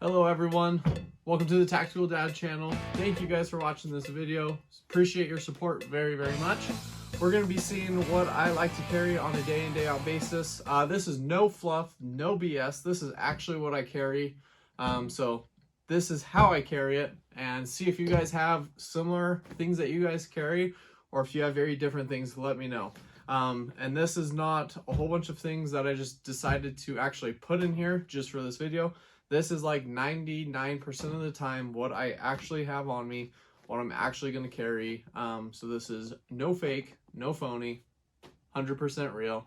Hello everyone, welcome to the Tactical Dad channel. Thank you guys for watching this video. Appreciate your support very much. We're going to be seeing what I like to carry on a day in day out basis. This is no fluff, no BS. This is actually what I carry. So this is how I carry it, and see if you guys have similar things that you guys carry, or if you have very different things, let me know. And this is not a whole bunch of things that I just decided to actually put in here just for this video. This is like 99% of the time what I actually have on me, what I'm actually going to carry. So this is no fake, no phony, 100% real.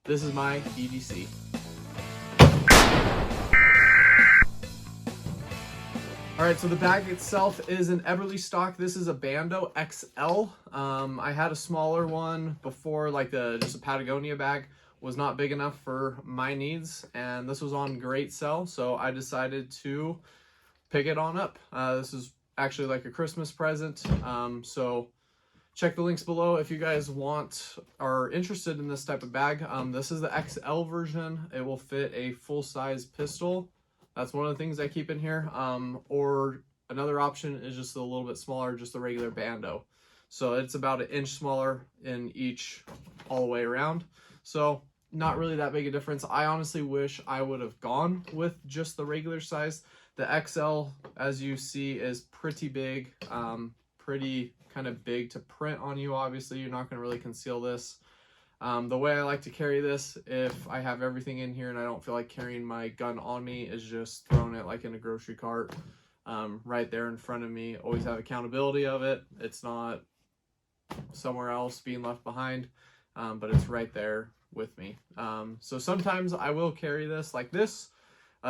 This is my EDC. Alright, so the bag itself is an Eberly stock. This is a Bando XL. I had a smaller one before, like just a Patagonia bag. Was not big enough for my needs, and this was on great sale, so I decided to pick it on up. This is actually like a Christmas present, so check the links below if you guys are interested in this type of bag. This is the XL version. It will fit a full-size pistol. That's one of the things I keep in here. Or another option is just a little bit smaller, just the regular Bando. So it's about an inch smaller in each all the way around. So not really that big a difference. I honestly wish I would have gone with just the regular size. The XL, as you see, is pretty big, pretty kind of big to print on you. Obviously, you're not going to really conceal this. The way I like to carry this, if I have everything in here and I don't feel like carrying my gun on me, is just throwing it like in a grocery cart right there in front of me. Always have accountability of it. It's not somewhere else being left behind, but it's right there with me. So sometimes I will carry this like this.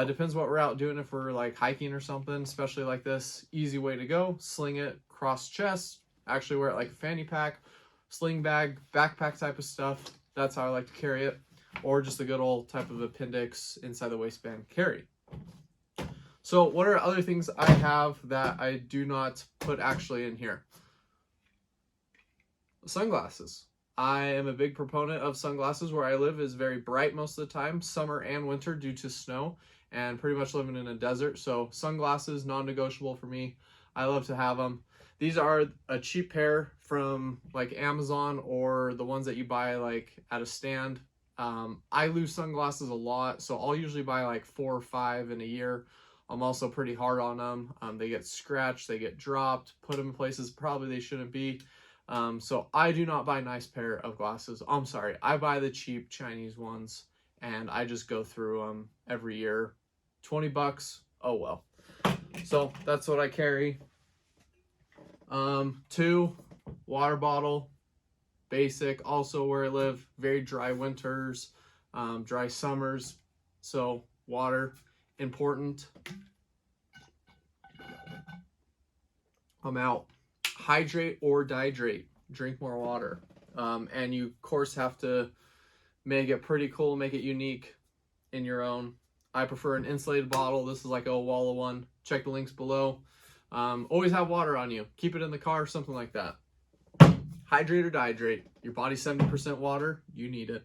Depends what we're out doing. If we're like hiking or something, especially like this, easy way to go, sling it cross chest, actually wear it like a fanny pack, sling bag, backpack type of stuff. That's how I like to carry it, or just a good old type of appendix inside the waistband carry. So what are other things I have that I do not put actually in here? Sunglasses. I am a big proponent of sunglasses. Where I live is very bright most of the time, summer and winter, due to snow, and pretty much living in a desert. So sunglasses, non-negotiable for me. I love to have them. These are a cheap pair from like Amazon, or the ones that you buy like at a stand. I lose sunglasses a lot, so I'll usually buy like 4 or 5 in a year. I'm also pretty hard on them. They get scratched, they get dropped, put them in places probably they shouldn't be. So I do not buy a nice pair of glasses. I'm sorry, I buy the cheap Chinese ones, and I just go through them every year. 20 bucks, oh well. So that's what I carry. 2, water bottle, basic. Also where I live, very dry winters, dry summers, so water, important. I'm out. Hydrate or dehydrate, drink more water. And you of course have to make it pretty cool, make it unique in your own. I prefer an insulated bottle. This is like a Walla one. Check the links below. Always have water on you. Keep it in the car, something like that. Hydrate or dehydrate. Your body's 70% water. You need it.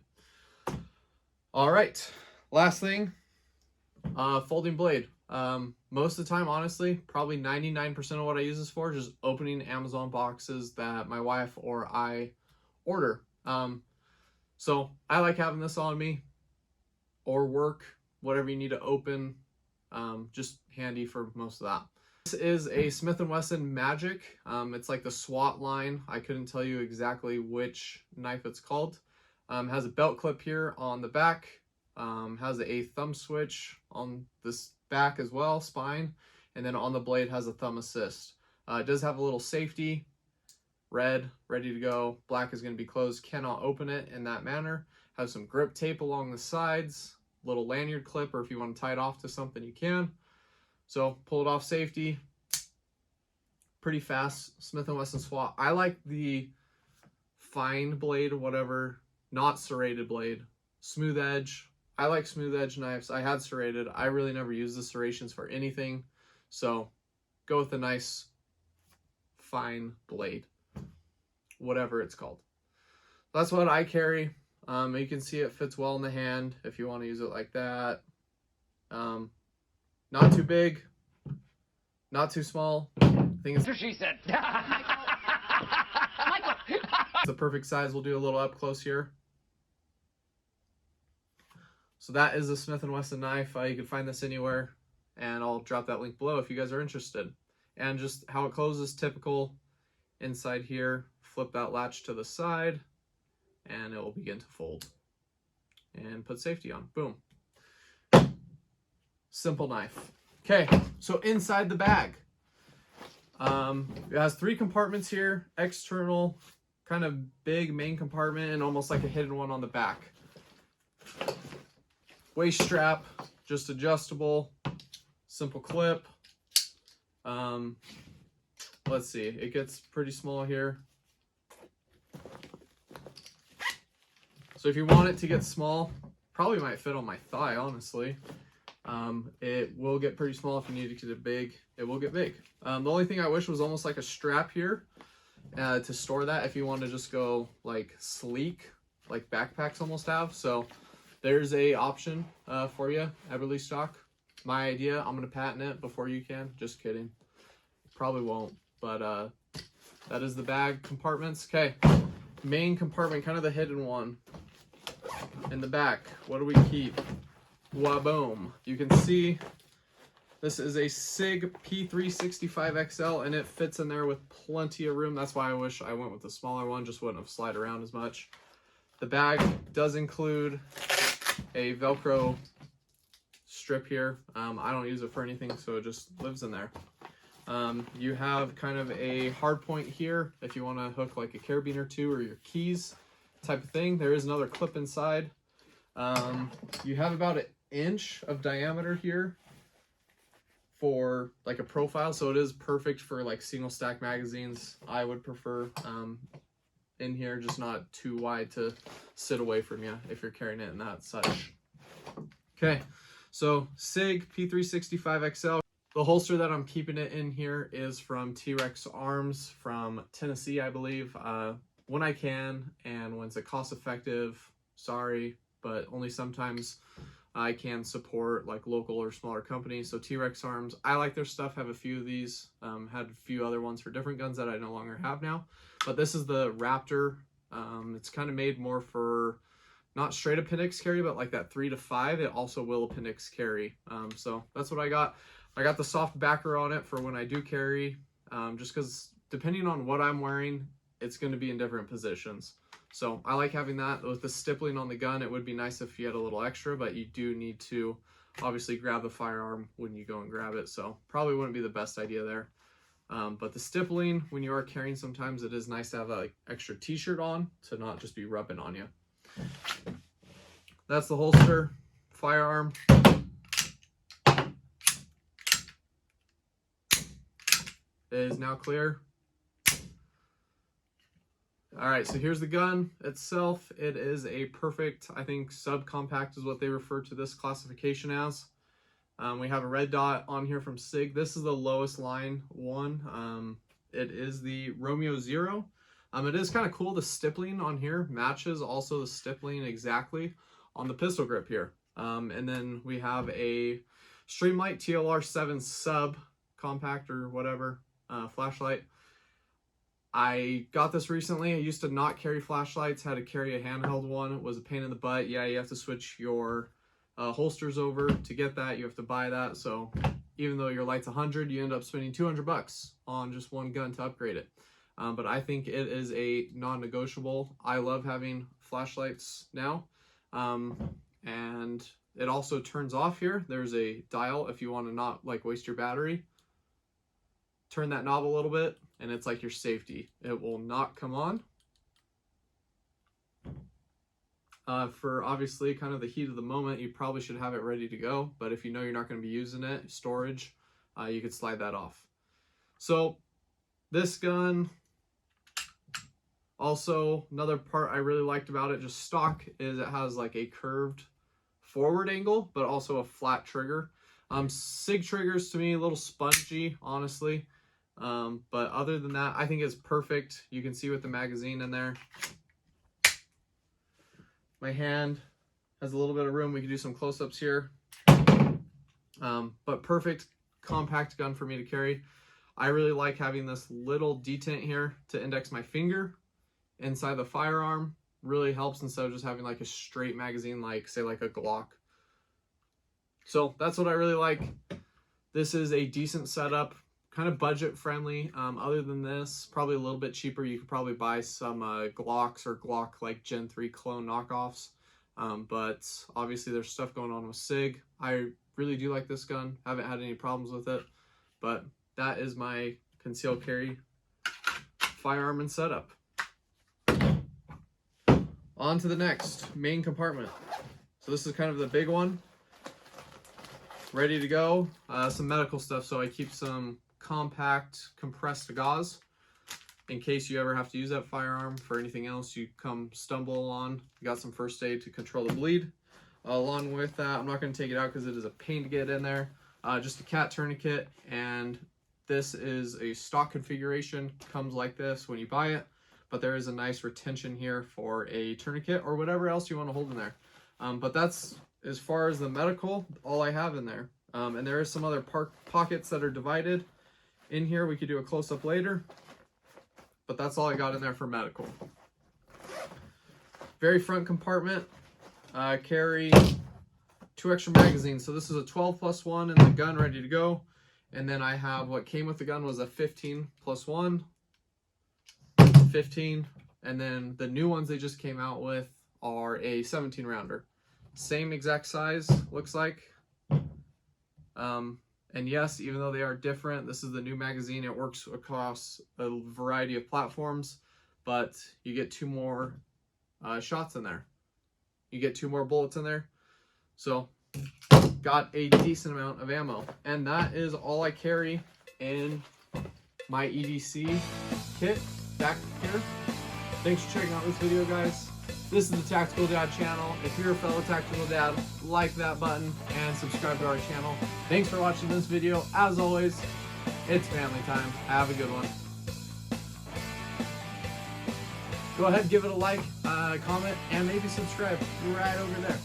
All right. Last thing, folding blade. Most of the time, honestly, probably 99% of what I use this for is just opening Amazon boxes that my wife or I order. So I like having this on me, or work, whatever you need to open. Just handy for most of that. This is a Smith & Wesson Magic. It's like the SWAT line. I couldn't tell you exactly which knife it's called. Has a belt clip here on the back. Has a thumb switch on this back as well, spine, and then on the blade has a thumb assist. It does have a little safety, red, ready to go. Black is going to be closed, cannot open it in that manner. Has some grip tape along the sides, little lanyard clip, or if you want to tie it off to something, you can. So pull it off, safety. Pretty fast Smith & Wesson SWAT. I like the fine blade or whatever, not serrated blade. Smooth edge. I like smooth edge knives. I had serrated. I really never use the serrations for anything. So go with a nice fine blade, whatever it's called. That's what I carry. You can see it fits well in the hand if you want to use it like that. Not too big, not too small. I think it's, She said. it's the perfect size. We'll do a little up close here. So that is a Smith & Wesson knife. You can find this anywhere, and I'll drop that link below if you guys are interested. And just how it closes, typical. Inside here, flip that latch to the side, and it will begin to fold. And put safety on. Boom. Simple knife. Okay, so inside the bag. It has 3 compartments here. External, kind of big main compartment, and almost like a hidden one on the back. Waist strap, just adjustable, simple clip. Let's see, it gets pretty small here. So if you want it to get small, probably might fit on my thigh, honestly. It will get pretty small. If you need to get it big, it will get big. The only thing I wish was almost like a strap here to store that if you want to just go like sleek, like backpacks almost have. So there's a option for you, Everly stock. My idea, I'm going to patent it before you can. Just kidding. Probably won't, but that is the bag compartments. Okay, main compartment, kind of the hidden one. In the back, what do we keep? Waboom. You can see this is a SIG P365 XL, and it fits in there with plenty of room. That's why I wish I went with the smaller one, just wouldn't have slide around as much. The bag does include a Velcro strip here. I don't use it for anything, so it just lives in there. You have kind of a hard point here if you want to hook like a carabiner or two or your keys type of thing. There is another clip inside. You have about an inch of diameter here for like a profile, so it is perfect for like single stack magazines. I would prefer in here, just not too wide to sit away from you if you're carrying it in that such. Okay, so SIG P365 XL. The holster that I'm keeping it in here is from T-Rex Arms from Tennessee, I believe. When I can and when it's a cost effective, sorry, but only sometimes I can support like local or smaller companies. So T-Rex Arms, I like their stuff, have a few of these, had a few other ones for different guns that I no longer have now. But this is the Raptor. It's kind of made more for not straight appendix carry, but like that 3 to 5, it also will appendix carry. So that's what I got. I got the soft backer on it for when I do carry, just because depending on what I'm wearing, it's going to be in different positions. So I like having that. With the stippling on the gun, it would be nice if you had a little extra, but you do need to obviously grab the firearm when you go and grab it. So probably wouldn't be the best idea there. But the stippling, when you are carrying, sometimes it is nice to have a like, extra t-shirt on to not just be rubbing on you. That's the holster, firearm. It is now clear. All right, so here's the gun itself. It is a perfect, I think subcompact is what they refer to this classification as. We have a red dot on here from SIG. This is the lowest line one. It is the Romeo Zero. It is kind of cool. The stippling on here matches also the stippling exactly on the pistol grip here. And then we have a Streamlight TLR7 sub compact or whatever flashlight. I got this recently. I used to not carry flashlights, had to carry a handheld one. It was a pain in the butt. Yeah, you have to switch your holsters over to get that. You have to buy that. So even though your light's 100, you end up spending $200 on just one gun to upgrade it. But I think it is a non-negotiable. I love having flashlights now. And it also turns off here. There's a dial if you want to not like waste your battery. Turn that knob a little bit and it's like your safety. It will not come on. For obviously kind of the heat of the moment, you probably should have it ready to go. But if you know you're not going to be using it, storage, you could slide that off. So this gun, also another part I really liked about it, just stock, is it has like a curved forward angle, but also a flat trigger. SIG triggers to me a little spongy, honestly. But other than that, I think it's perfect. You can see with the magazine in there. My hand has a little bit of room. We can do some close-ups here. But perfect compact gun for me to carry. I really like having this little detent here to index my finger inside the firearm. Really helps instead of just having like a straight magazine, like say like a Glock. So that's what I really like. This is a decent setup, kind of budget friendly. Other than this, probably a little bit cheaper. You could probably buy some Glocks or Glock like Gen 3 clone knockoffs. But obviously there's stuff going on with SIG. I really do like this gun. Haven't had any problems with it. But that is my concealed carry firearm and setup. On to the next, main compartment. So this is kind of the big one. Ready to go. Some medical stuff, so I keep some compact compressed gauze in case you ever have to use that firearm for anything else you come stumble on. You got some first aid to control the bleed. Along with that, I'm not going to take it out because it is a pain to get in there. Just a cat tourniquet, and this is a stock configuration. Comes like this when you buy it, but there is a nice retention here for a tourniquet or whatever else you want to hold in there. But that's, as far as the medical, all I have in there. And there is some other pockets that are divided in here. We could do a close-up later, but that's all I got in there for medical. Very front compartment, carry 2 extra magazines. So this is a 12+1 and the gun ready to go. And then I have what came with the gun was a 15+1, 15, and then the new ones they just came out with are a 17 rounder. Same exact size, looks like. And yes, even though they are different, this is the new magazine. It works across a variety of platforms, but you get 2 more shots in there. You get 2 more bullets in there. So got a decent amount of ammo. And that is all I carry in my EDC kit back here. Thanks for checking out this video, guys. This is the Tactical Dad channel. If you're a fellow Tactical Dad, like that button and subscribe to our channel. Thanks for watching this video. As always, it's family time. Have a good one. Go ahead, give it a like, comment, and maybe subscribe right over there.